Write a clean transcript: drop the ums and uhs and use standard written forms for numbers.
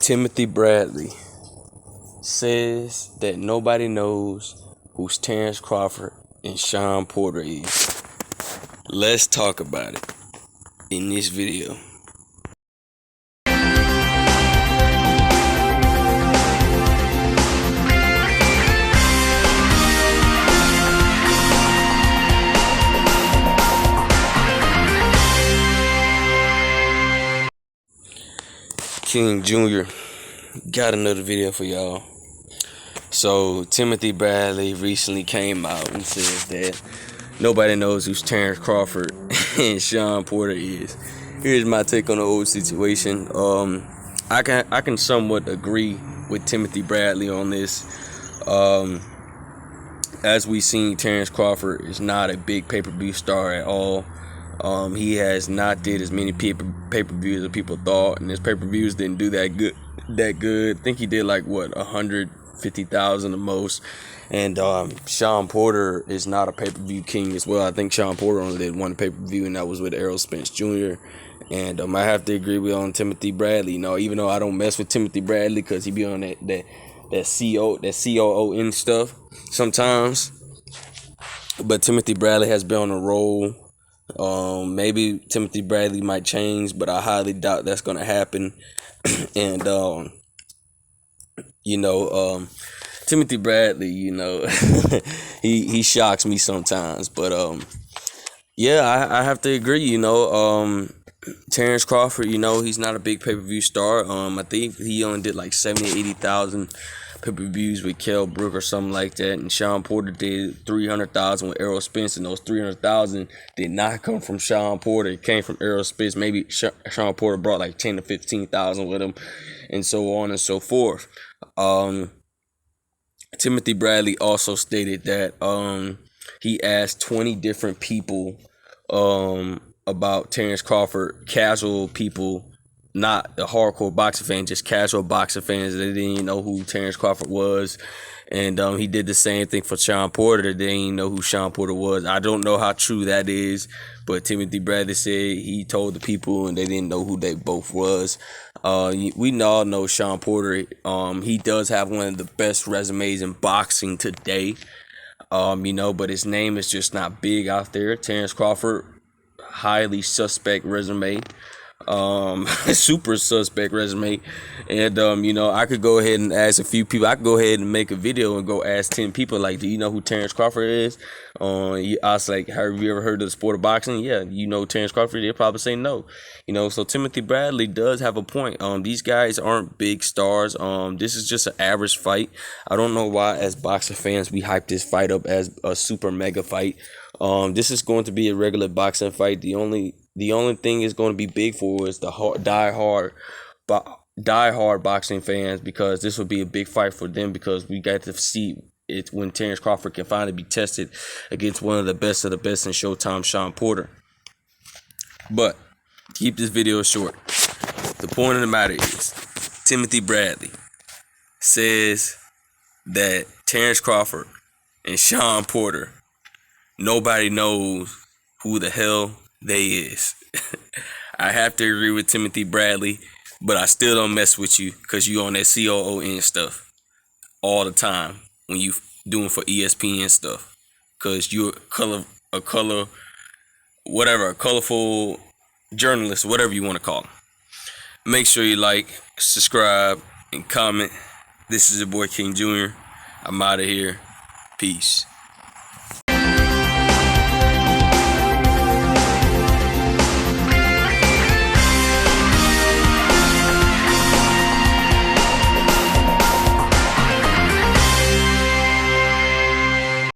Timothy Bradley says that nobody knows who Terence Crawford and Sean Porter is. Let's talk about it in this video. King Jr. got another video for y'all. So Timothy Bradley recently came out and says that nobody knows who Terence Crawford and Sean Porter is. Here's my take on the whole situation. I can somewhat agree with Timothy Bradley on this. As we seen, Terence Crawford is not a big pay-per-view star at all. He has not did as many pay-per-views as people thought, and his pay-per-views didn't do that good. I think he did like 150,000 the most. And Sean Porter is not a pay-per-view king as well. I think Sean Porter only did one pay-per-view, and that was with Errol Spence Jr. And I have to agree with on Timothy Bradley. You know, even though I don't mess with Timothy Bradley because he be on that COO and stuff sometimes. But Timothy Bradley has been on a roll. Maybe Timothy Bradley might change, but I highly doubt that's gonna happen. And Timothy Bradley, he shocks me sometimes. But I have to agree. Terence Crawford, he's not a big pay-per-view star. I think he only did like 80,000 pay-per-views with Kell Brook or something like that, and Sean Porter did 300,000 with Errol Spence, and those 300,000 did not come from Sean Porter. It came from Errol Spence. Maybe Sean Porter brought like 10 to 15,000 with him, and so on and so forth. Timothy Bradley also stated that he asked 20 different people about Terence Crawford, casual people, not the hardcore boxing fans, just casual boxing fans. They didn't even know who Terence Crawford was. And he did the same thing for Sean Porter. They didn't even know who Sean Porter was. I don't know how true that is, but Timothy Bradley said he told the people and they didn't know who they both was. We all know Sean Porter. He does have one of the best resumes in boxing today. But his name is just not big out there. Terence Crawford, highly suspect resume. Super suspect resume. And I could go ahead and ask a few people. I could go ahead and make a video and go ask 10 people, like, do you know who Terence Crawford is? I was like, have you ever heard of the sport of boxing? Yeah, Terence Crawford? They'll probably say no. So Timothy Bradley does have a point. These guys aren't big stars. This is just an average fight. I don't know why as boxing fans we hype this fight up as a super mega fight. This is going to be a regular boxing fight. The only thing is going to be big for is the die hard boxing fans, because this will be a big fight for them, because we got to see it when Terence Crawford can finally be tested against one of the best in Showtime, Sean Porter. But keep this video short. The point of the matter is Timothy Bradley says that Terence Crawford and Sean Porter, nobody knows who the hell they is. I have to agree with Timothy Bradley, but I still don't mess with you because you on that COON stuff all the time when you doing for ESPN stuff, because you're a colorful journalist, whatever you want to call it. Make sure you like, subscribe, and comment. This is your boy King Jr. I'm out of here. Peace.